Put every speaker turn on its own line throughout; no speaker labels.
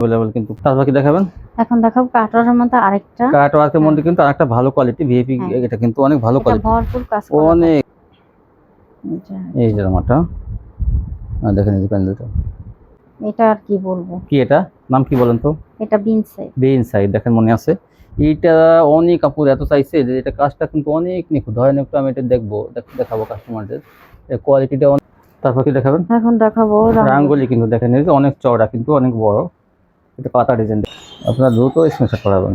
Available কিন্তু তারপর কি দেখাবেন?
এখন দেখাবো কাটওয়ারের মধ্যে আরেকটা।
কাটওয়ার্কের মধ্যে কিন্তু আরেকটা ভালো কোয়ালিটি ভিআইপি, এটা কিন্তু অনেক ভালো কোয়ালিটি,
ভরপুর কাজ করা
অনেক।
থাকে।
এই যে জামাটা দেখেন, এই যে প্যান্ডেলটা,
এটা আর কি বলবো,
কি এটা নাম কি বলেন তো?
এটা বিনসাইড।
বিনসাইড দেখেন, মনে আছে? এইটা অনেক কাপড় এত চাইছে যে এটা কাজটা কিন্তু অনেক নিখুঁত হয়। একটু আমি এটা দেখাবো কাস্টমারদের, কোয়ালিটিটা। তারপর কি দেখাবেন?
এখন দেখাবো
রাঙ্গোলি, কিন্তু দেখেন এই যে অনেক চওড়া, কিন্তু অনেক বড়, এটা পাতা ডিজাইন। আপনারা দ্রুত স্ক্রিনশট করাবেন।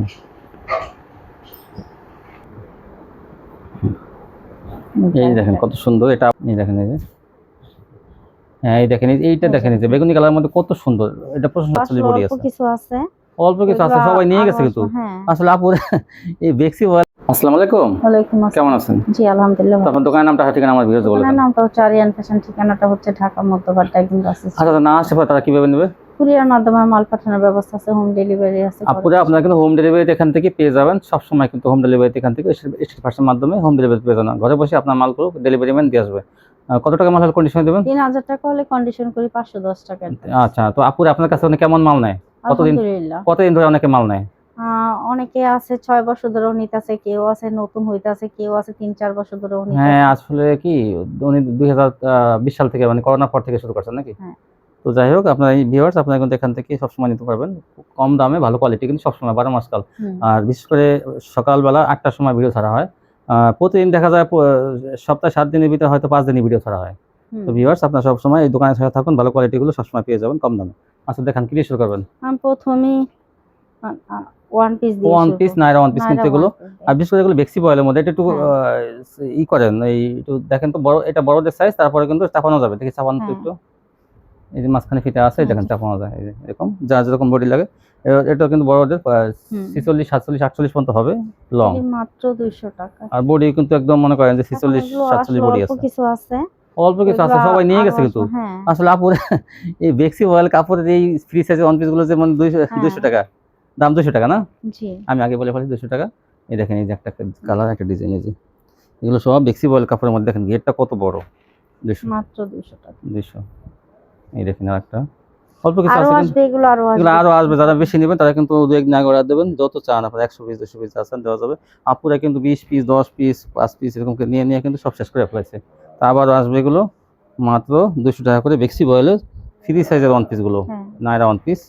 এই দেখেন কত সুন্দর এটা, আপনি দেখেন এই যে, হ্যাঁ এই দেখেন এইটা দেখেন, এই যে বেগুনি কালারের মধ্যে কত সুন্দর, এটা প্রশংসা চলে বডি আছে,
কিছু আছে,
অল্প কিছু আছে, সবাই নিয়ে গেছে কিন্তু আসলে আপু এই বেক্সি বল। আসসালামু আলাইকুম।
ওয়ালাইকুম আসসালাম,
কেমন আছেন?
জি আলহামদুলিল্লাহ।
আপনার দোকানের নামটা ঠিকানা আমার ভিউয়ার্স বলে দেন।
দোকানের নামটা হচ্ছে আরিয়ান ফ্যাশন, ঠিকানাটা হচ্ছে ঢাকা মধ্যপাড়া একদম রাস্তা।
আচ্ছা, না আসে তারা কিভাবে নেবে?
কুরিয়ার মাধ্যমে মাল পাঠানোর ব্যবস্থা আছে, হোম ডেলিভারি আছে।
আপুরা আপনারা কিন্তু হোম ডেলিভারি এখান থেকে পেয়ে যাবেন, সব সময় কিন্তু হোম ডেলিভারি এখান থেকে স্ট্রিট ফাস্টের মাধ্যমে হোম ডেলিভারি পেয়ে যাবেন। ঘরে বসে আপনার মালগুলো ডেলিভারি ম্যান দিয়ে আসবে। কত টাকা মাল হলে কন্ডিশন দেবেন?
3000 টাকা হলে কন্ডিশন করি 510 টাকা।
আচ্ছা, তো আপুরা আপনার কাছে কেমন মাল নেয়? কতদিন ধরে অনেকে মাল নেয়?
অনেকে আছে 6 বছর ধরেও নিতেছে, কেউ আছে নতুন হইতাছে, কেউ আছে 3-4 বছর ধরেও নিতেছে।
হ্যাঁ, আসলে কি উনি 2020 সাল থেকে মানে করোনার পর থেকে শুরু করছেন নাকি? তো যাই হোক, আপনার এই ভিউয়ার্স আপনারা কিন্তু এখান থেকে সবসময় নিতে পারবেন, কম দামে ভালো কোয়ালিটি, কিন্তু সবসময় 12 মাস কাল। আর বিশেষ করে সকালবেলা 8টার সময় ভিডিও ছাড়া হয়। প্রতিদিন দেখা যায় সপ্তাহে 7 দিনের ভিতরে হয়তো 5 দিনই ভিডিও ছাড়া হয়। তো ভিউয়ার্স আপনারা সবসময় এই দোকানের সাথে থাকুন, ভালো কোয়ালিটিগুলো সবসময় পেয়ে যাবেন কম দামে। আচ্ছা দেখান, কি দিয়ে শুরু করবেন?
আমি প্রথমেই ওয়ান পিস দিয়ে
ওয়ান পিস, নাইরা ওয়ান পিস কিন্তু এগুলো, আর বিশেষ করে এগুলো বেক্সি বয়েলের মধ্যে। এটা একটু ই করেন, এই একটু দেখেন তো, বড়, এটা বড়দের সাইজ, তারপরে কিন্তু চাপানো যাবে, দেখি চাপানো তো একটু। এই যে মাঝখানে ফিতা আছে, দেখেন চাপানো যায়, এই যে এরকম যার যেরকম বডি লাগে। এটা কিন্তু বড়দের 46, 47, 48 পর্যন্ত হবে লং,
মাত্র 200 টাকা।
আর বডি কিন্তু একদম মনে করেন যে 46, 47 বডি আছে, অল্প কিছু আছে, সবাই নিয়ে গেছে কিন্তু আসলে আপু এই বেক্সি বয়েল কাপড়ের এই ফ্রি সাইজের ওয়ান পিস গুলো যে মানে 200 টাকা দাম, 200 টাকা না? আমি আগে বলে ফেলি 200 টাকা। এই দেখেন, এই যে একটা কালার, একটা ডিজাইন, এই যে এগুলো সব বেক্সি বয়েল কাপড়ের মধ্যে। দেখেন গেটটা কত বড়, 200,
মাত্র 200 টাকা।
200। এই দেখেন আরেকটা, অল্প কিছু আছে,
এগুলো
আরো আসবে। যারা বেশি নেবেন তারা কিন্তু 2-1 দিন আগে অর্ডার দেবেন, যত চান আপনার 100 পিস 200 পিস আছেন দেওয়া যাবে। আপুরা কিন্তু 20 পিস 10 পিস 5 পিস এরকম নিয়ে নিয়ে কিন্তু সব শেষ করে ফেলেছে। তা আবারও আসবে এগুলো মাত্র 200 টাকা করে, বেক্সি বয়েলের ফ্রি সাইজের ওয়ান পিস গুলো, নাইরা ওয়ান পিস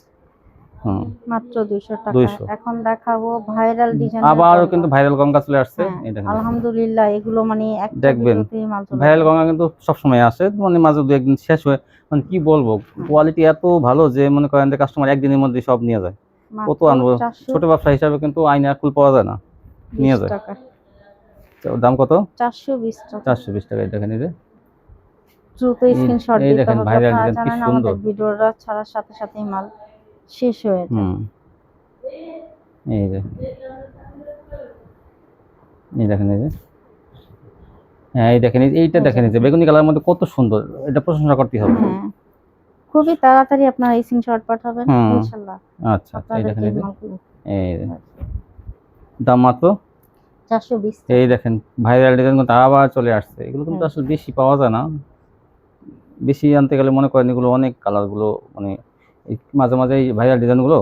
মাত্র 200 টাকা। এখন দেখাবো ভাইরাল ডিজাইন,
আবারও কিন্তু ভাইরাল গঙ্গা চলে আসছে। এই দেখেন
আলহামদুলিল্লাহ, এগুলো মানে একটা
দেখবেন ভাইরাল গঙ্গা কিন্তু সব সময় আসে, মানে মাঝে 2-1 দিন শেষ হয়ে, মানে কি বলবো, কোয়ালিটি এত ভালো যে মনে করেন যে কাস্টমার একদিনের মধ্যে সব নিয়ে যায়। কত আনবো, ছোট ব্যবসা হিসাবে কিন্তু আইনা কুল পাওয়া যায় না, নিয়ে যায়। দাম কত? 420 টাকা। 420 টাকা। দেখেন এই যে
দ্রুত স্ক্রিনশট দিতে হবে।
দেখেন ভাইরাল ডিজাইন, কি সুন্দর।
ভিডিওটা ছাড়ার সাথে সাথেই মাল শেষ হয়ে যায়।
এই যে এই দেখেন, এই যে হ্যাঁ এই দেখেন, এইটা দেখেন, এই যে বেগুনি কালারের মধ্যে কত সুন্দর, এটা প্রশংসা করতে হবে।
খুবই তাড়াতাড়ি আপনারা এই স্ক্রিনশট পাঠাবেন ইনশাআল্লাহ।
আচ্ছা, এই দেখেন, এই দাম মাত্র
420।
এই দেখেন ভাইরাল ডিজাইন কিন্তু আবার চলে আসছে। এগুলো কিন্তু আসলে বেশি পাওয়া যায় না, বেশি আনতে গেলে মনে করেন এগুলো অনেক কালারগুলো, মানে মাঝে মাঝে এই ভাইরাল ডিজাইনগুলো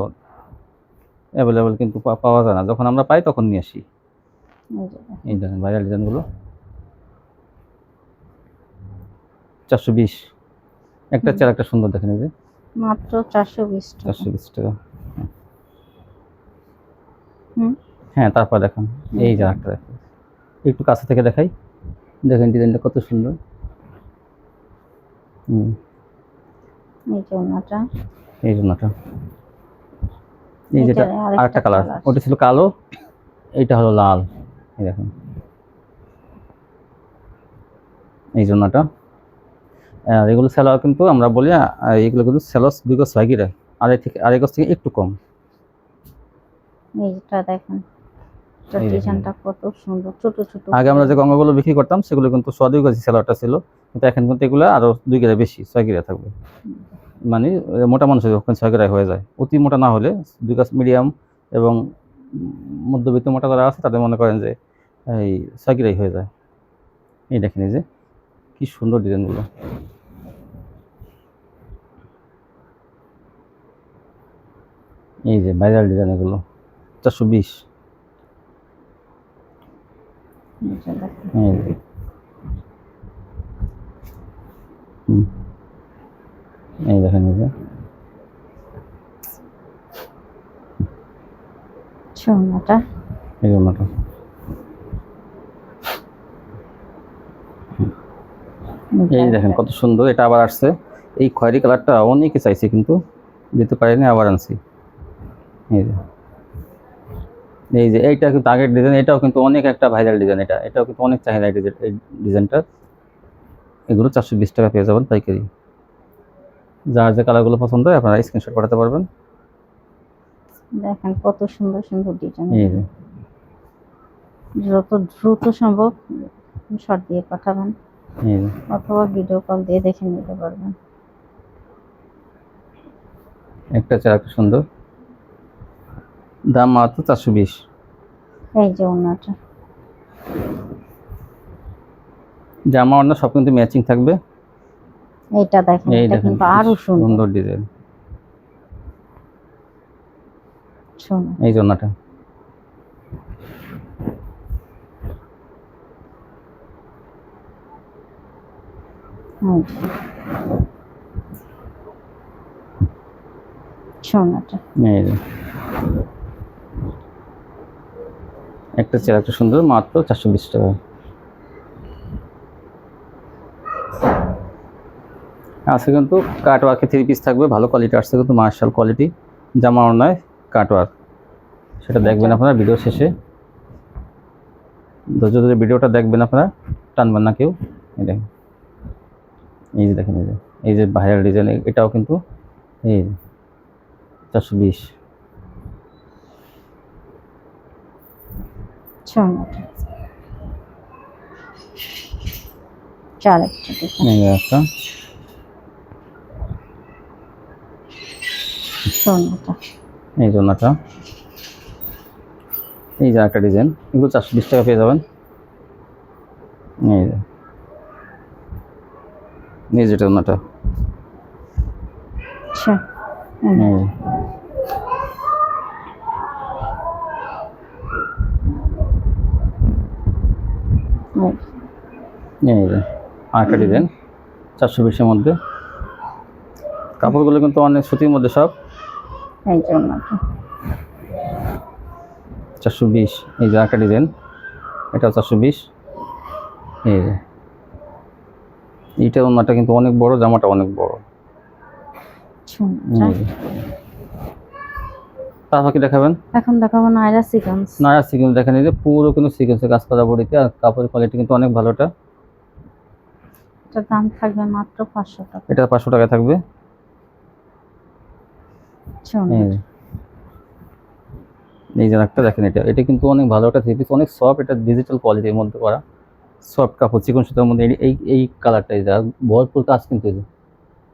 অ্যাভেলেবল কিন্তু পাওয়া যায় না, যখন আমরা পাই তখন নিয়ে আসি। এই দেখেন ভাইরাল ডিজাইনগুলো 420, একটা চেয়ার একটা সুন্দর, দেখেন এই যে
মাত্র 420 টাকা।
420 টাকা। হ্যাঁ, তারপর দেখেন এই যে একটা, দেখেন একটু কাছে থেকে দেখাই, দেখেন ডিজাইনটা কত সুন্দর। এই জন্যটা এই যেটা আরেকটা কালার, ওটা ছিল কালো, এইটা হলো লাল। এই দেখেন এই জন্যটা। আর এগুলো সেলাও কিন্তু আমরা বলি, এগুলো কিন্তু সেলস 2 গজ 6 গিরা, আড়াই গজ থেকে একটু কম।
এইটা দেখেন ডিজাইনটা কত সুন্দর, ছোট ছোট।
আগে আমরা যে গঙ্গাগুলো বিক্রি করতাম সেগুলো কিন্তু 2 গজ সেলারটা ছিল, কিন্তু এখন কিন্তু এগুলো আরো 2 গিরা বেশি, 6 গিরা থাকবে। মানে মোটা মানুষের যখন 6 গিরা হয়ে যায়, অতি মোটা না হলে 2 গজ মিডিয়াম এবং মধ্যবিত্ত মোটা যারা আছে তাদের মনে করেন যে এই 6 গিরাই হয়ে যায়। এই দেখেন এই যে কি সুন্দর ডিজাইনগুলো। এই যে ভাইরাল ডিজাইন এগুলো 420।
এটা দেখেন।
এই যে হুম, এই দেখেন এই যে
সোনাটা
এই জন্যটা এই দেখেন কত সুন্দর, এটা আবার আসছে। এই খয়েরি কালারটা অনেকে চাইছে কিন্তু দিতে পারিনি, আবার আনছি। এই যে এইটা কিন্তু আগের ডিজাইন, এটাও কিন্তু অনেক একটা ভাইরাল ডিজাইন, এটাও কিন্তু অনেক চাহিদা এই ডিজাইনটা। এগুলো 420 টাকা পেয়ে যাবেন পাইকারি। যার যে কালারগুলো পছন্দ হয় আপনারা স্ক্রিনশট পাঠাতে পারবেন।
দেখেন কত সুন্দর সুন্দর ডিজাইন।
এই যে
যত দ্রুত সম্ভব শর্ট দিয়ে পাঠাবেন
এই যে
অথবা ভিডিও কল দিয়ে দেখে নিতে পারবেন।
একটা চার একটা সুন্দর, দাম মাত্র 420।
এই যে ওনাটা
জামা অন্য সব কিন্তু ম্যাচিং থাকবে।
এইটা দেখেন,
এই
এটা
দেখেন
কিন্তু আরো সুন্দর।
সুন্দর ডিজাইন।
শোনো
এই জন্যটা
সোনাটা
এই যে একটা চেয়ার একটা সুন্দর, মাত্র 420 টাকা। আজকে কিন্তু কাটওয়ার্কে 3 পিস থাকবে, ভালো কোয়ালিটি আসছে কিন্তু, মার্শাল কোয়ালিটি জামা নয় কাটওয়ার্ক। সেটা দেখবেন আপনারা ভিডিও শেষে, ধৈর্য ধরে ভিডিওটা দেখবেন আপনারা, টানবেন না কেউ। এই দেখেন এই যে দেখেন এই যে ভাইরাল ডিজাইন, এটাও কিন্তু এই 420।
সোনাটা চার একটা দেখেন।
এই যে একটা
সোনাটা
এই জন্যটা, এই যে একটা ডিজাইন, এগুলো 420 টাকা পেয়ে যাবেন। এই যে এই যেটা ওনাটা,
আচ্ছা
এই যে এই যে আরেকটা ডিজাইন 420-এর মধ্যে। কাপড়গুলো কিন্তু অনেক সুতির মধ্যে সব।
এই যে ওনাটা
420। এই যে আরেকটা ডিজাইন, এটাও 420। এই যে এইটা ওনাটা কিন্তু অনেক বড়, জামাটা অনেক বড়।
সোনাটা
এই যে তারপর কি দেখাবেন?
এখন দেখাবো নায়রা সিকোয়েন্স।
নায়া সিকোয়েন্স দেখেন, এই যে পুরো কিন্তু সিকোয়েন্সে কাজ করা বডিতে, আর কাপড়ের কোয়ালিটি কিন্তু অনেক ভালোটা।
এটার দাম থাকবে মাত্র 500 টাকা।
এটা 500 টাকা থাকবে।
সোনা
এই যে এই যে একটা দেখেন, এটা কিন্তু অনেক ভালো একটা থ্রি পিস, অনেক সফট, এটা ডিজিটাল কোয়ালিটির মধ্যে করা সফট কাপড়, চিকন সুতার মধ্যে। এই কালারটা, এই যে ভরপুর কাজ কিন্তু, এই যে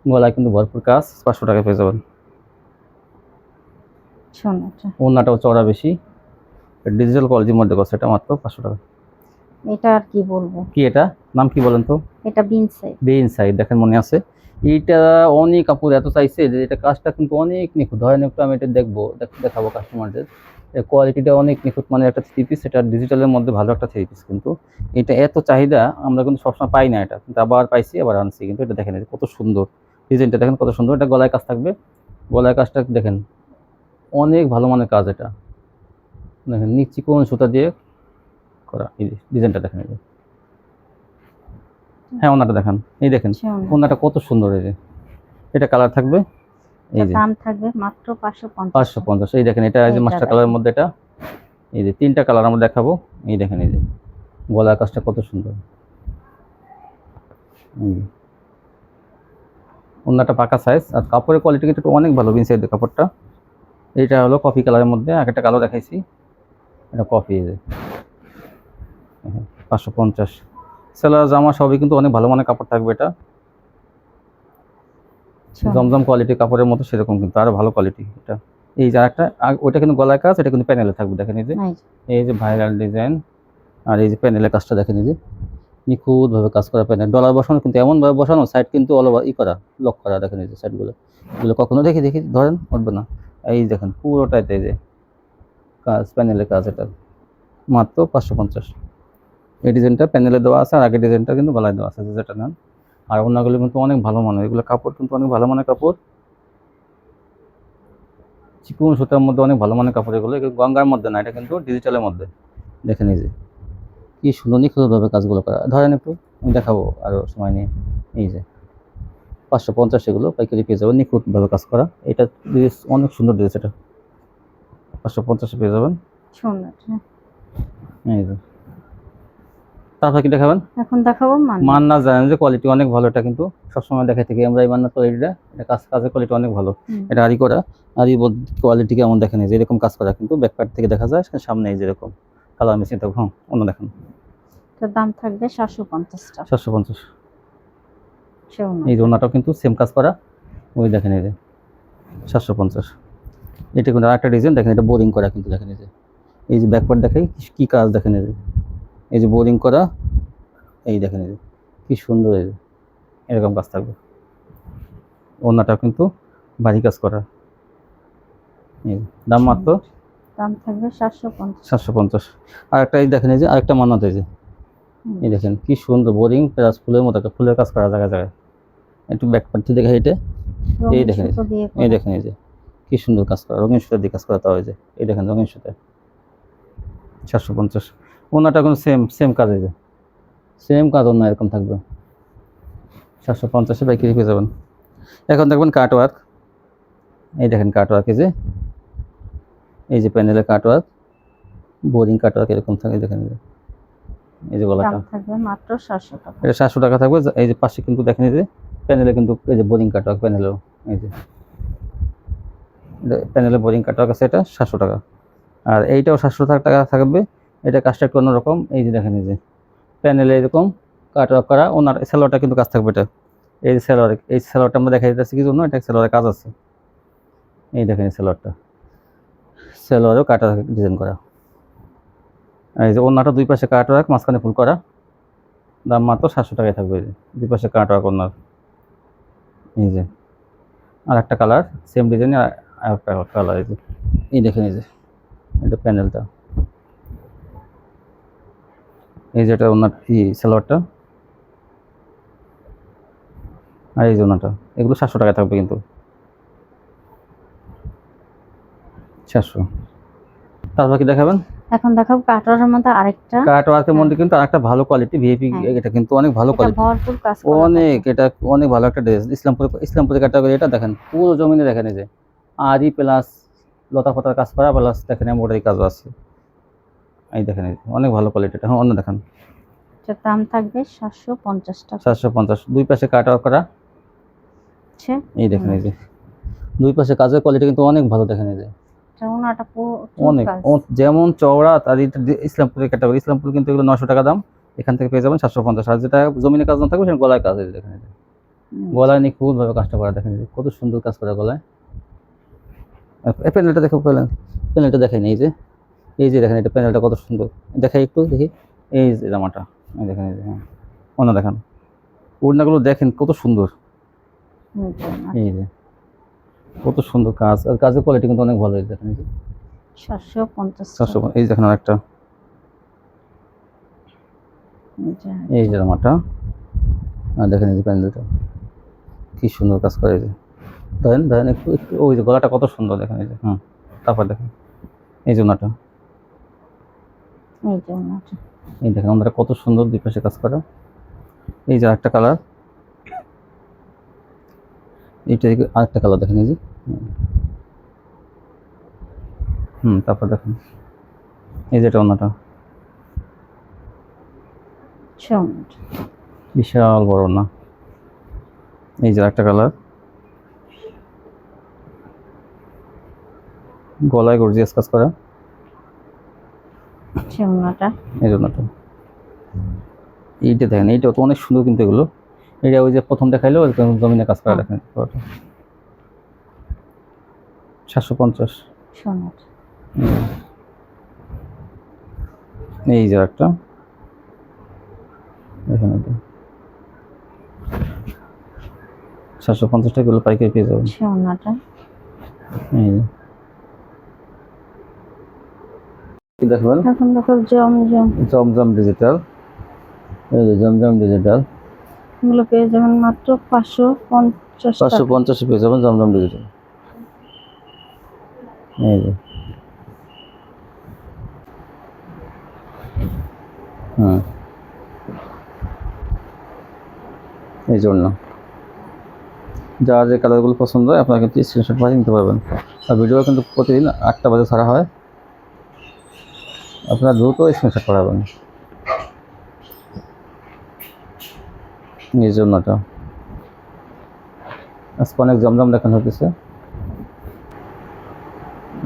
গলায় কিন্তু ভরপুর কাজ। 500 টাকা পেয়ে যাবেন।
সোনাটা
ওড়নাটাও চওড়া বেশি, ডিজিটাল কোয়ালিটির মধ্যে কষ্ট, এটা মাত্র 500 টাকা।
এটা আর কি বলবো,
কি এটা নাম কি বলেন তো?
এটা বিনসাই।
বে ইনসাইড দেখেন, মনে আছে? এইটা অনেক কাপড় এত চাইছে যে এটা কাজটা কিন্তু অনেক নিখুঁত। ধরেন একটু আমি এটা দেখাবো কাস্টমারদের, এর কোয়ালিটিটা অনেক নিখুঁত, মানে একটা থ্রি পিস, এটা ডিজিটালের মধ্যে ভালো একটা থ্রি পিস কিন্তু। এটা এত চাহিদা, আমরা কিন্তু সবসময় পাই না, এটা কিন্তু আবার পাইছি, আবার আনছি কিন্তু। এটা দেখেন কত সুন্দর ডিজাইনটা, দেখেন কত সুন্দর। এটা গলায় কাজ থাকবে, গলায় কাজটা দেখেন অনেক ভালো মানের কাজ। এটা দেখেন চিকন সুতা দিয়ে করা, এই ডিজাইনটা দেখেন। এই যে হ্যাঁ ওনাটা দেখেন, এই দেখেন ওনাটা কত সুন্দর। এই যে এটা কালার থাকবে, এই যে
দাম থাকবে মাত্র 550।
550। এই দেখেন, এটা এই যে মাস্টার কালারের মধ্যে, এটা এই যে 3টা কালার আমরা দেখাবো। এই দেখেন এই যে গলার কাজটা কত সুন্দর। ওনাটা পাকা সাইজ, আর কাপড়ের কোয়ালিটি কিন্তু অনেক ভালো। বিনসাইড কাপড়টা, এইটা হলো কফি কালারের মধ্যে, একটা কালার দেখাইছি, এটা কফি। এই যে 550। সেলার জামা সবই কিন্তু অনেক ভালো মানের কাপড় থাকবে। এটা জমজম কোয়ালিটি কাপড়ের মতো, সেরকম কিন্তু আরো ভালো কোয়ালিটি এটা। এই যে একটা, ওইটা কিন্তু গলায় কাজ, এটা কিন্তু প্যানেলে থাকবে। দেখেন এই যে ভাইরাল ডিজাইন, আর এই যে প্যানেলের কাজটা দেখেন, এই যে নিখুঁতভাবে কাজ করা প্যানেল। ডলার বসানো কিন্তু এমনভাবে বসানো, সাইড কিন্তু অল ওভার করা, লক করা। দেখেন এই যে সাইডগুলো, এগুলো কখনো দেখি ধরেন উঠবে না, এই দেখেন পুরোটাতে এই যে কাজ, প্যানেলের কাজ, এটা মাত্র 550। এই ডিজাইনটা প্যানেলে দেওয়া আছে, আর আগের ডিজাইনটা কিন্তু গলায় দেওয়া আছে, যেটা নেন। আর অন্যগুলো কিন্তু অনেক ভালো মানের, এগুলো কাপড় কিন্তু অনেক ভালো মানের কাপড়, চিকন সুতার মধ্যে অনেক ভালো মানের কাপড়। এগুলো গঙ্গার মধ্যে না, এটা কিন্তু ডিজিটালের মধ্যে। দেখেন এই যে কি সুন্দর নিখুঁতভাবে কাজগুলো করা। ধরেন একটু আমি দেখাবো আরও সময় নিয়ে। এই যে 550 এগুলো পাইকারি পেয়ে যাবেন, নিখুঁতভাবে কাজ করা। এটা ড্রেস অনেক সুন্দর ড্রেস, এটা 550 পেয়ে যাবেন।
সুন্দর।
এই যে তারপর কি দেখাবেন?
এখন দেখাবো
মান্না, জানেন যে কোয়ালিটি অনেক ভালো, এটা কিন্তু সবসময় দেখাই থাকি আমরা এই মান্নার কোয়ালিটিটা। এটা কাজের কোয়ালিটি অনেক ভালো। এটা আরি করা, আরি কোয়ালিটি কেমন দেখেন, এই যে এরকম কাজ করা, কিন্তু ব্যাক পার্ট থেকে দেখা যায় সামনে এই যেরকম কালার মেশিন। তো হ্যাঁ, অন্য দেখেন,
এটার দাম থাকবে 750 টাকা।
750। এই যে ওনাটাও কিন্তু সেম কাজ করা, ওই দেখেন এই যে 750। এটা কিন্তু আরেকটা ডিজাইন দেখেন, এটা বোরিং করা কিন্তু, দেখেন এই যে ব্যাক পার্ট দেখাই কি কাজ, দেখেন এই যে বোরিং করা, এই দেখেন এই যে কি সুন্দর, এই যে এরকম কাজ থাকবে। ওনাটাও কিন্তু ভারী কাজ করা। এই দাম মাত্র
দাম থাকবে 750।
750। আর একটা এই দেখেন, এই যে আরেকটা মান্নাত, এই যে এই দেখেন কি সুন্দর বোরিং প্লাস ফুলের মতো একটা ফুলের কাজ করা জায়গায় জায়গায়। একটু ব্যাক পার্টে দেখে এটা, এই দেখেন এই দেখেন এই যে কি সুন্দর কাজ করা, রঙিন সুতা দিয়ে কাজ করা। তাও এই যে এই দেখেন রঙিন সুতা। 750। ওনাটা কিন্তু সেম কাজ, এই যে সেম কাজ, অন্য এরকম থাকবে। 750 পাইকারি পেয়ে যাবেন। এখন দেখবেন কাট ওয়ার্ক। এই দেখেন কাট ওয়ার্ক, এই যে প্যানেলের কাট ওয়ার্ক, বোরিং কাট ওয়ার্ক এরকম থাকে। দেখেন এই যে গলাটা
থাকবে মাত্র 700 টাকা।
এটা 700 টাকা থাকবে। এই যে পাশে কিন্তু দেখেন এই যে প্যানেলে কিন্তু এই যে বোরিং কাট ওয়ার্ক, প্যানেলেও এই যে প্যানেলে বোরিং কাট ওয়ার্ক আছে, এটা 700 টাকা। আর এইটাও 700 টাকা থাকবে। এটা কাজটা একটু অন্যরকম। এই যে দেখেন এই যে প্যানেলে এরকম কাট ওয়ার্ক করা, ওনার সেলোয়ারটা কিন্তু কাজ থাকবে। এটা এই যে সেলোয়ার, এই সেলোয়ারটা আমরা দেখাই দিতেছি কি জন্য, এটা সেলোয়ারের কাজ আছে। এই দেখেন এই সেলোয়ারটা, সেলোয়ারেও কাট ওয়ার্ক ডিজাইন করা। এই যে ওনাটা দুই পাশে কাট ওয়ার্ক, মাঝখানে ফুল করা। দাম মাত্র 700 টাকায় থাকবে। এই যে দুই পাশে কাট ওয়ার্ক ওনার। এই যে আর একটা কালার সেম ডিজাইন, আর একটা কালার। এই যে এই দেখেন এই যে এটা প্যানেলটা, এই যে এটা ওনার সালোয়ারটা, আর এই যে ওনাটা। এগুলো 700 টাকায় থাকবে কিন্তু, 700। তারপর কি দেখাবেন?
এখন দেখাবো কাটওয়ার্কের মধ্যে আরেকটা,
কাটওয়ার্কের মধ্যে কিন্তু আরেকটা ভালো কোয়ালিটি ভিআইপি। এটা কিন্তু অনেক ভালো কোয়ালিটি,
ভরপুর কাজ করা,
অনেক, এটা অনেক ভালো একটা ড্রেস। ইসলামপুরে ক্যাটাগরি। এটা দেখেন পুরো জমিনে, দেখেন এই যে আরি প্লাস লতা পাতার কাজ করা, প্লাস দেখেন এমব্রয়ডারি কাজও আছে। এই দেখেন অনেক ভালো কোয়ালিটি। এটা অন্য দেখেন,
এটার দাম থাকবে 750 টাকা।
750। দুই পাশে কাটওয়ার্ক করা। এই দেখেন এই যে দুই পাশে কাজের কোয়ালিটি কিন্তু অনেক ভালো। দেখেন এই যে অনেক যেমন চওড়া, আর এটা ইসলামপুরের ক্যাটাগরি। ইসলামপুর কিন্তু এগুলো 900 টাকা দাম, এখান থেকে পেয়ে যাবেন 750। আর যেটা জমিনে কাজ না থাকবে সেটা গলায় কাজ। এই দেখেন গলায় নিখুঁতভাবে কাজটা করা। দেখেন কত সুন্দর কাজ করা গলায়। এই প্যানেলটা দেখো, প্যানেলটা দেখেন এই যে দেখেন এটা প্যানেলটা কত সুন্দর। দেখাই একটু দেখি। এই যে জামাটা, এই দেখেন এই যে হ্যাঁ অন্য দেখেন ওড়নাগুলো দেখেন কত সুন্দর। এই যে কত সুন্দর কাজ, আর কাজের কোয়ালিটি কিন্তু অনেক ভালো। দেখেন এই যে
750।
এই দেখেন আরেকটা, এই যে জামাটা, আর দেখেন এই যে প্যানেলটা কি সুন্দর কাজ করে। এই যে ধরেন একটু একটু, ওই যে গলাটা কত সুন্দর। দেখেন এই যে তারপর দেখেন এই যে ওনাটা, এই দেখেন ওনাটা কত সুন্দর, দুই পাশে কাজ করা। এই যে আরেকটা কালার, এইটা আরেকটা কালার দেখেন এই যে তারপর দেখেন এই যে এটা ওনাটা বিশাল বড় না। এই যে একটা কালার, গলায় গর্জিয়াস কাজ করা। এই জন্যটা এইটা দেখেন, এইটা তো অনেক সুন্দর কিন্তু। এগুলো এটা ওই যে প্রথম দেখাইলো জমিনে কাজ করা। দেখেন 750। এই যে একটা দেখেন, এটা 750 টাকা পাইকারি পেয়ে যাবেন। এই কি দেখবেন?
এখন দেখো জমজম,
জমজম ডিজিটাল, এই যে জমজম ডিজিটাল
এগুলো পেয়ে যাবেন মাত্র 550 টাকা।
550 পেয়ে যাবেন জমজম ডিজিটাল। এই যে এই জন্য যার যে কালারগুলো পছন্দ হয় আপনারা কিন্তু স্ক্রিনশট মারিয়ে নিতে পারবেন। আর ভিডিও কিন্তু প্রতিদিন 8টা বাজে ছাড়া হয়, আপনারা দ্রুত স্ক্রিনশট করাবেন। এই জন্যটা আজকে অনেক জমজম দেখানো হতেছে।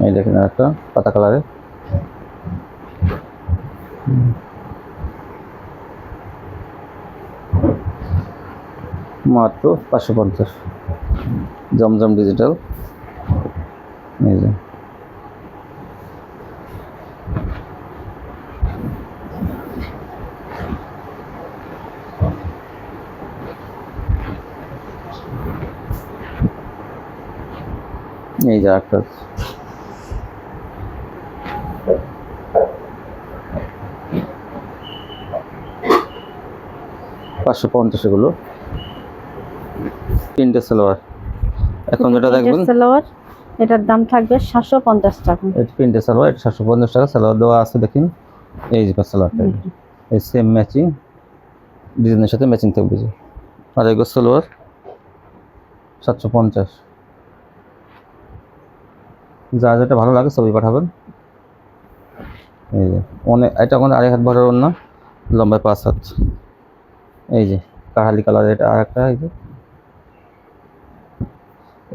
এই দেখেন একটা পাতা কালারে, মাত্র 550 জমজম ডিজিটাল। এই যে এই যে একটা 550 এগুলো তিনটে সালোয়ার। এখন যেটা দেখবেন
সালোয়ার, এটার দাম থাকবে 750 টাকা।
এটা প্রিন্টের সালোয়ার, এটা 750 টাকা সালোয়ার দেওয়া আছে। দেখেন এই যে সালোয়ারটা, এই সেম ম্যাচিং ডিজাইনের সাথে ম্যাচিং থাকবে। যে আর এগুলো সালোয়ার 750। যা যেটা ভালো লাগে ছবি পাঠাবেন। এই যে অনেক, এটা আমাদের 2.5 হাত ভরার ওড়না, লম্বায় 5 হাত। এই যে কাহালি কালার, এটা আর একটা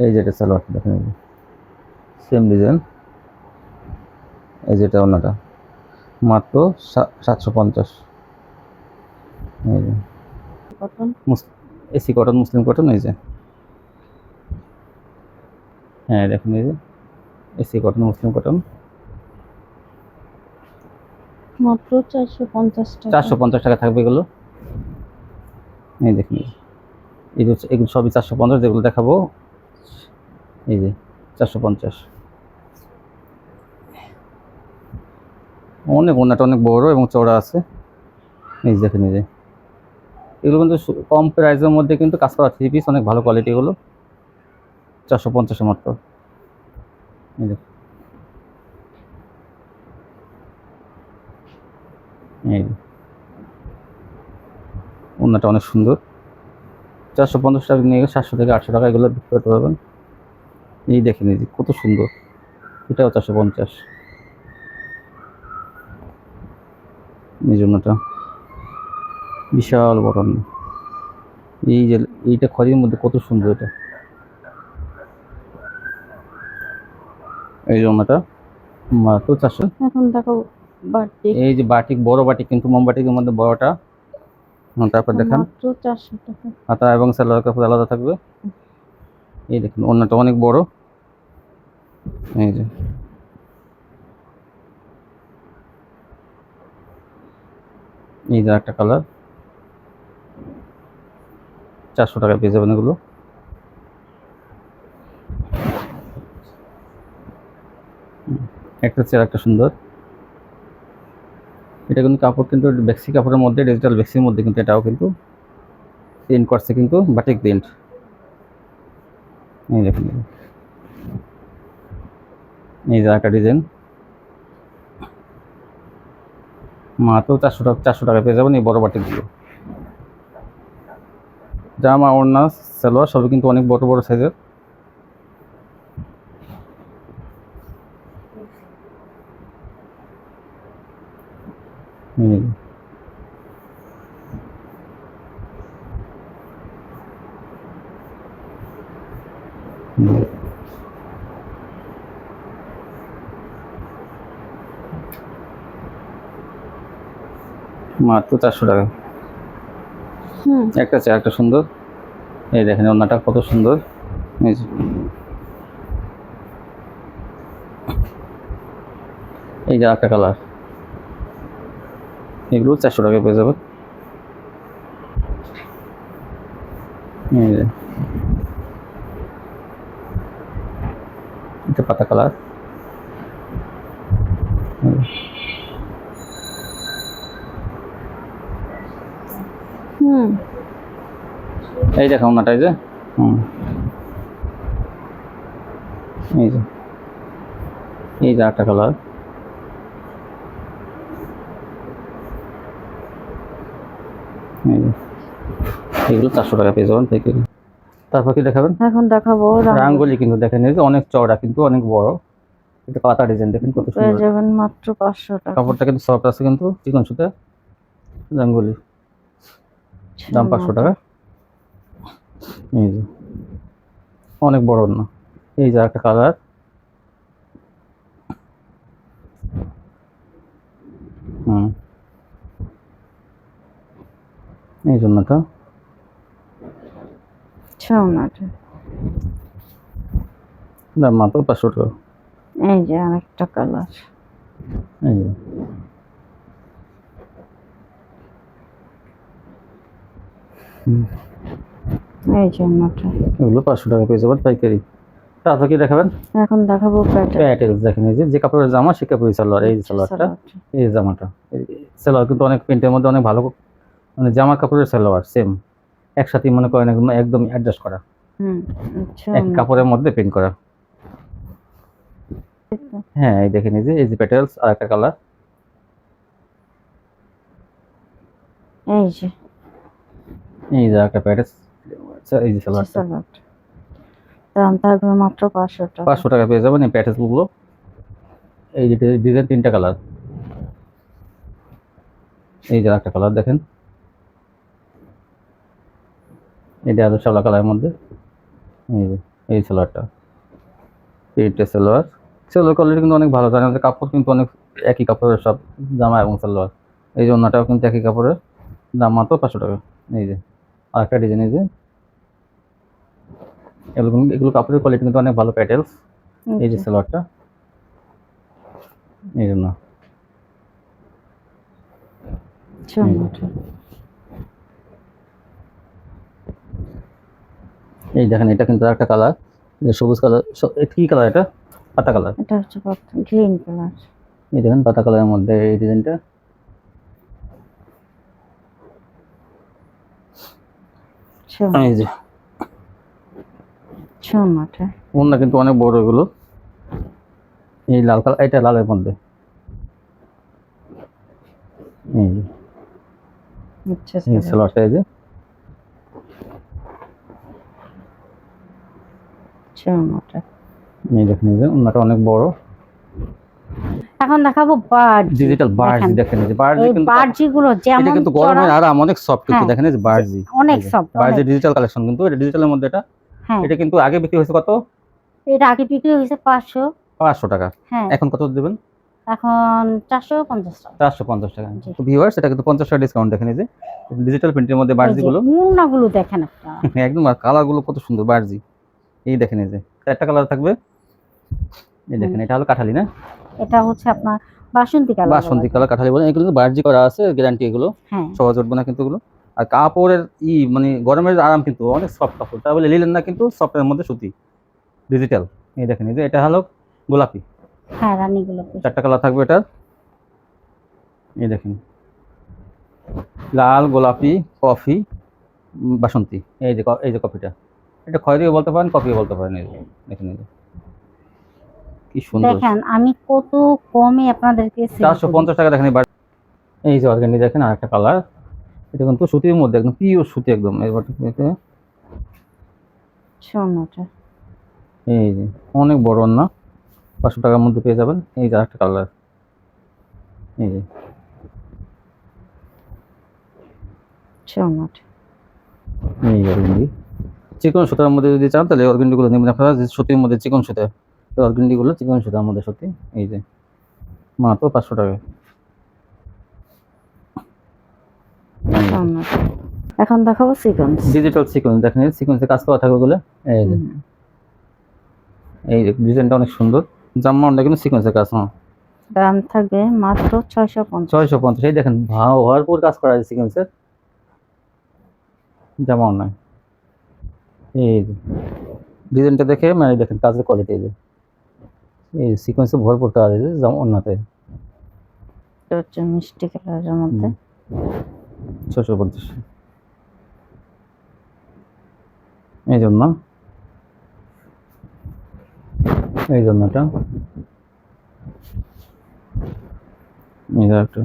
এই যে এটা সালোয়ারটা দেখেন, এই যে সেম ডিজাইন। এই যে এটা ওড়নাটা মাত্র 750। এই যে
কটন,
এসি কটন, মুসলিম কটন। এই যে হ্যাঁ দেখুন, এই যে এসি কটন, মুসলিম কটন,
মাত্র 450 টাকা।
450 টাকা থাকবে এগুলো। এই দেখুন, এগুলো সবই 450, যেগুলো দেখাবো এই যে 450। অনেক ওড়নাটা অনেক বড় এবং চওড়া আছে। এই যে দেখেন, এই যে এগুলো কিন্তু কম প্রাইসের মধ্যে কিন্তু কাজ করা 3 পিস, অনেক ভালো কোয়ালিটি। এগুলো 450 মাত্র। এই যে এই ওড়নাটা অনেক সুন্দর। 450 টাকা নিয়ে 700 থেকে 800 টাকা এগুলো বিক্রি করতে পারবেন। এই দেখেন, এই যে কত সুন্দর, এটাও 450। এই জন্যটা বিশাল বড় ওড়না। এই যে এইটা খয়েরির মধ্যে কত সুন্দর এটা। এই ওড়নাটা মাত্র 400।
এখন দেখো বাটিক,
এই যে বাটিক, বড় বাটিক, কিন্তু মোমবাটিকের মধ্যে বড়টা। তারপর দেখেন
মাত্র 400 টাকা।
হাতা এবং সালোয়ার কাপড় আলাদা থাকবে। এই দেখুন ওড়নাটা অনেক বড়। এই যে এই যে একটা কালার, 400 টাকা পেয়ে যাবেন এগুলো। একটা চেয়ার, একটা সুন্দর। এটা কিন্তু কাপড় কিন্তু বেক্সি কাপড়ের মধ্যে, ডিজিটাল বেক্সির মধ্যে, কিন্তু এটাও কিন্তু প্রিন্ট করছে, কিন্তু বাটিক প্রিন্ট। এই দেখুন, এই যে একটা ডিজাইন, মাত্র 400 টাকা পেয়ে যাবেন এই বড় বাটিকগুলো। জামা, ওড়না, সালোয়ার সবই কিন্তু অনেক বড় বড় সাইজের। মাত্র 400 টাকা। একটা চেয়ার, একটা সুন্দর। এই দেখেন ওড়নাটা কত সুন্দর। এই যে এই যে একটা কালার, এগুলো 400 টাকা পেয়ে যাবে। এই যে এটা পাতা কালার। এই দেখো ওনাটা এই যে এই যে এই যে একটা কালার, এগুলো 400 টাকা পেয়ে যাবেন পাইকারি। তারপর কি দেখাবেন?
এখন দেখাবো
রাঙ্গোলি, কিন্তু দেখেন এই যে অনেক চওড়া কিন্তু অনেক বড়, এটা পাতা ডিজাইন দেখেন কত
পেয়ে
সুন্দর।
যাবেন মাত্র 500 টাকা।
কাপড়টা কিন্তু সফট আছে, কিন্তু চিকন সুতা রাঙ্গোলি, দাম 500 টাকা। এই যে অনেক বড় না, এই যে একটা কালার, এই জন্যটা দাম মাত্র 500 টাকা।
এই যে আরেকটা কালার,
এই যে
এই জন্যটা
এগুলো 500 টাকা পেয়ে যাবেন পাইকারি। তারপর কি দেখাবেন?
এখন দেখাবো
প্যাটেলস দেখেন, এই যে কাপড়ের জামা সে কাপড়ের সালোয়ার, এই যে সালোয়ারটা, এই জামাটা, সালোয়ার কিন্তু অনেক প্রিন্টের মধ্যে অনেক ভালো, মানে জামা কাপড়ের সালোয়ার সেম একসাথে মনে করেন একদম অ্যাডজাস্ট করা, এক কাপড়ের মধ্যে প্রিন্ট করা। হ্যাঁ এই দেখেন এই যে প্যাটেলস আর একটা কালার, এই যে একটা প্যাটেলস, এই যে সালোয়ারটা,
দাম থাকবে মাত্র 500 টাকা।
500 টাকা পেয়ে যাবেন এই প্যাটেলস গুলো। এই যে ডিজাইন 3টা কালার, এই যে একটা কালার দেখেন, এটা আরো শ্যাওলা কালারের মধ্যে, এই যে এই সালোয়ারটা, এইটা সালোয়ার কোয়ালিটি কিন্তু অনেক ভালো, জানেন কাপড় কিন্তু অনেক একই কাপড়ের সব জামা এবং সালোয়ার, এই যে অন্যটাও কিন্তু একই কাপড়ের, দাম মাত্র 500 টাকা। এই যে আর একটা ডিজাইন, এই যে এগুলো কাপড়ের কোয়ালিটি কিন্তু অনেক ভালো, প্যাটেলস, এই যে সালোয়ারটা, এই জন্য এই দেখেন এটা কিন্তু একটা কালার, সবুজ কালার, কি কালার এটা? পাতা কালার,
এটা হচ্ছে গ্রিন কালার,
এই দেখেন পাতা কালারের মধ্যে এই ডিজাইনটা, এই যে ওনা কিন্তু অনেক বড়, এগুলো এই লাল কালার, এটা লালের মধ্যে, এই সালোয়ারটা, এই যে এই দেখেন এই যে ওনাটা অনেক বড়।
এখন দেখাবো বার্জি,
ডিজিটাল বার্জি দেখেন, এই যে বার্জি
কিন্তু বার্জি গুলো যেমন
এটা কিন্তু গরমের আরাম, অনেক সফট কিন্তু দেখেন, এই যে বার্জি
অনেক সফট,
বার্জি ডিজিটাল কালেকশন কিন্তু, এটা ডিজিটালের মধ্যে, এটা কিন্তু আগে বিক্রি হয়েছে কত?
এটা আগে বিক্রি হয়েছে
500 টাকা, এখন কত দিবেন?
এখন 450 টাকা।
450 টাকা। তো ভিউয়ার্স এটা কিন্তু 50 টাকা ডিসকাউন্ট, দেখেন এই যে ডিজিটাল প্রিন্টের মধ্যে বার্জি গুলো,
মুন্নাগুলো দেখেন একটা
একদম, আর কালার গুলো কত সুন্দর বার্জি, এই দেখেন এই যে চারটা কালার থাকবে, এই দেখেন এটা হলো কাঠালি না,
এটা হচ্ছে আপনার বাসন্তী কালার,
কাঠালি বলে, এগুলো বার্জি করা আছে, গ্যারান্টি, এগুলো সহজ উঠবে না কিন্তু এগুলো, আর কাপড়ের মানে গরমের আরাম কিন্তু অনেক সফট কাপড়, তা বলে লিলেন না কিন্তু সফটের মধ্যে সুতি ডিজিটাল। এই দেখেন এই যে এটা হলো গোলাপি,
রানী গোলাপি,
চারটা কালার থাকবে এটা, এই দেখেন লাল, গোলাপি, কফি, বাসন্তী, এই যে কফিটা, এটা খয়েরিও বলতে পারেন, কফিও বলতে পারেন, এই দেখেন এই যে কি সুন্দর,
দেখেন আমি কত কমে আপনাদেরকে
450 টাকা দেখেন। এই যে অর্গানি দেখেন আর একটা কালার, এটা কিন্তু সুতির মধ্যে একদম পিওর সুতি একদম, এই যে অনেক বড় না, 500 টাকার মধ্যে পেয়ে যাবেন। এই যে একটা কালার, এই যে এই অর্গানি চিকন সুতার মধ্যে যদি চান তাহলে অর্গানি গুলো নেবেন আপনারা, যে সুতির মধ্যে চিকন সুতা, অর্গানি গুলো চিকন সুতার মধ্যে সুতি, এই যে মাত্র 500 টাকা।
এখন দেখাবো সিকোয়েন্স,
ডিজিটাল সিকোয়েন্স, দেখেন সিকোয়েন্সে কাজ করা থাকবে বলে, এই যে ডিজাইনটা অনেক সুন্দর, জামাটা কিন্তু সিকোয়েন্সের কাজ,
দাম থাকবে মাত্র 650।
এই দেখেন ভরপুর কাজ করা আছে সিকোয়েন্সের, জামাও নাই, এই যে ডিজাইনটা দেখে মানে দেখেন কাজের কোয়ালিটি, এই সিকোয়েন্সে ভরপুর কাজ আছে জামাতে,
এটা হচ্ছে মিষ্টি কালারের মধ্যে,
650। এই জন্য এটা একটা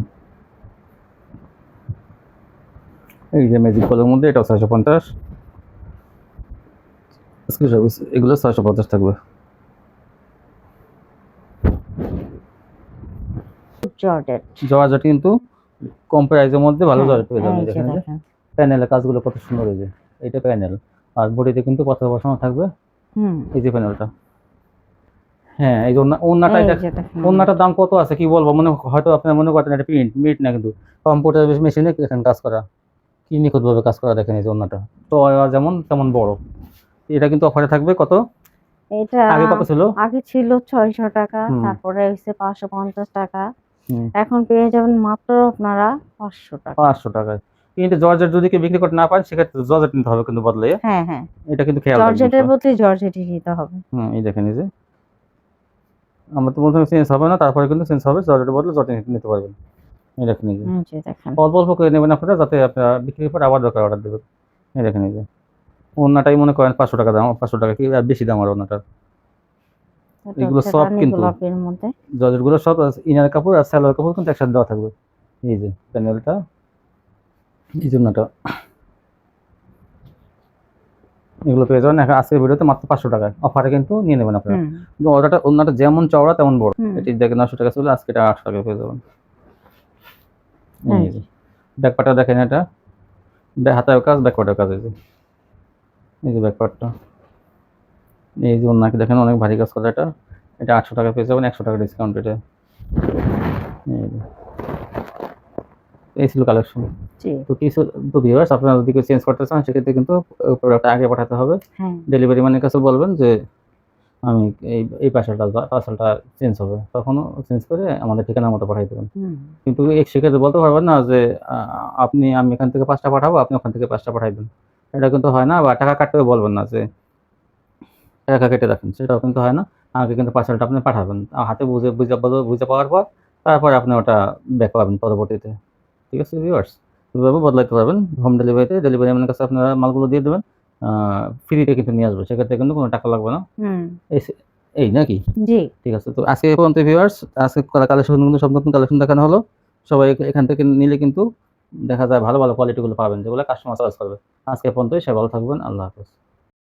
এই যে ম্যাজিক বলের মধ্যে এটা 650 স্ক্রিন সার্ভিস, এগুলো 650 থাকবে। জর্জেট কিন্তু কম প্রাইসের মধ্যে ভালো জর্জেট পেয়ে যাবেন। দেখেন যে প্যানেলের কাজগুলো কত সুন্দর হয়েছে, এটা প্যানেল আর বডিতে কিন্তু পাথর বসানো থাকবে। এই যে প্যানেলটা, হ্যাঁ এই যে ওন্নাটার দাম কত আছে কি বলবো, মনে হয়তো আপনারা মনে করতেন এটা প্রিন্ট না, কিন্তু কম্পিউটার মেশিনে দেখেন কাজ করা কি নিখুঁতভাবে কাজ করা। দেখেন এই যে ওন্নাটা তো যেমন তেমন বড়। এটা কিন্তু অফারে থাকবে কত,
এটা
আগে কত ছিল?
আগে ছিল 600 টাকা, তারপরে হইছে 550 টাকা, এখন পেয়ে যাবেন মাত্র আপনারা 500 টাকা।
500 টাকায়। কিন্তু জর্জেট যদি কেউ বিক্রি করতে না পারেন সেক্ষেত্রে জর্জেট নিতে হবে কিন্তু বদলে।
হ্যাঁ হ্যাঁ,
এটা কিন্তু খেয়াল রাখবেন,
জর্জেটের বদলে জর্জেটই নিতে হবে।
এই দেখেন এই যে আমরা তো বলতে চেঞ্জ হবে না, তারপরে কিন্তু চেঞ্জ হবে, জর্জেটের বদলে জর্জেট নিতে পারবেন। এই দেখেন এই যে অল্প অল্প করে নেবেন আপনারা, যাতে আপনারা বিক্রির পর আবার দরকার অর্ডার দেবেন। এই দেখেন এই যে ওন্নাটাই মনে করেন 500 টাকা দাম, 500 টাকা কি আর বেশি দাম আর ওন্নাটার। এগুলো সব কিন্তু জর্জেট গুলো সব ইনার কাপড় আর সালোয়ার কাপড় কিন্তু একসাথে দেওয়া থাকবে। এই যে প্যানেলটা, এই জন্যটা এগুলো পেয়ে যাবেন আজকের ভিডিওতে মাত্র 500 টাকায় অফারে কিন্তু নিয়ে নেবেন আপনারা। অর্ডারটা ওন্নাটা যেমন চওড়া তেমন বড়, এটি দেখেন 900 টাকা ছিল, আজকে এটা 800 টাকায় পেয়ে যাবেন। এই যে ব্যাকপার্টটা দেখেন, এটা হাতায় কাজ ব্যাকপার্টের কাজ। এই যে ব্যাকপার্টটা, এই যে ওন্নাকে দেখেন অনেক ভারী কাজ করা। এটা 800 টাকা পেয়ে যাবেন, 100 টাকা ডিসকাউন্ট। এটা এই ছিল কালেকশন। তো কিছু তো ভিউয়ার্স আপনারা যদি চেঞ্জ করতে চান সেক্ষেত্রে কিন্তু প্রোডাক্ট আগে পাঠাতে হবে। ডেলিভারি ম্যানের কাছে বলবেন যে আমি এই পার্সেলটা চেঞ্জ হবে, তখনও চেঞ্জ করে আমাদের ঠিকানার মতো পাঠিয়ে দেবেন। কিন্তু সেক্ষেত্রে বলতে পারবেন না যে আমি এখান থেকে 5টা পাঠাবো, আপনি ওখান থেকে 5টা পাঠাই দেন, এটা কিন্তু হয় না। বা টাকা কাটতে বলবেন না যে টাকা কেটে রাখেন, সেটাও কিন্তু হয় না। আগে কিন্তু পার্সেলটা আপনি পাঠাবেন, হাতে বুঝে পাওয়ার পর তারপরে আপনি ওটা ব্যাক পাবেন পরবর্তীতে। ঠিক আছে ভিউয়ার্স, এভাবে বদলাইতে পারবেন। হোম ডেলিভারিতে ডেলিভারি ম্যানের কাছে আপনারা মালগুলো দিয়ে দেবেন, ফ্রিতে কিন্তু নিয়ে আসবে, সেক্ষেত্রে কিন্তু কোনো টাকা লাগবে না। এই নাকি? জি ঠিক আছে। তো আজকে এই পর্যন্ত ভিউয়ার্স, আজকে কালেকশন কিন্তু সব নতুন কালেকশন দেখানো হলো। সবাই এখান থেকে নিলে কিন্তু দেখা যায় ভালো ভালো কোয়ালিটিগুলো পাবেন, যেগুলো কাস্টমার চয়েস করবে। আজকে পর্যন্তই, সবাই ভালো থাকবেন। আল্লাহ হাফেজ।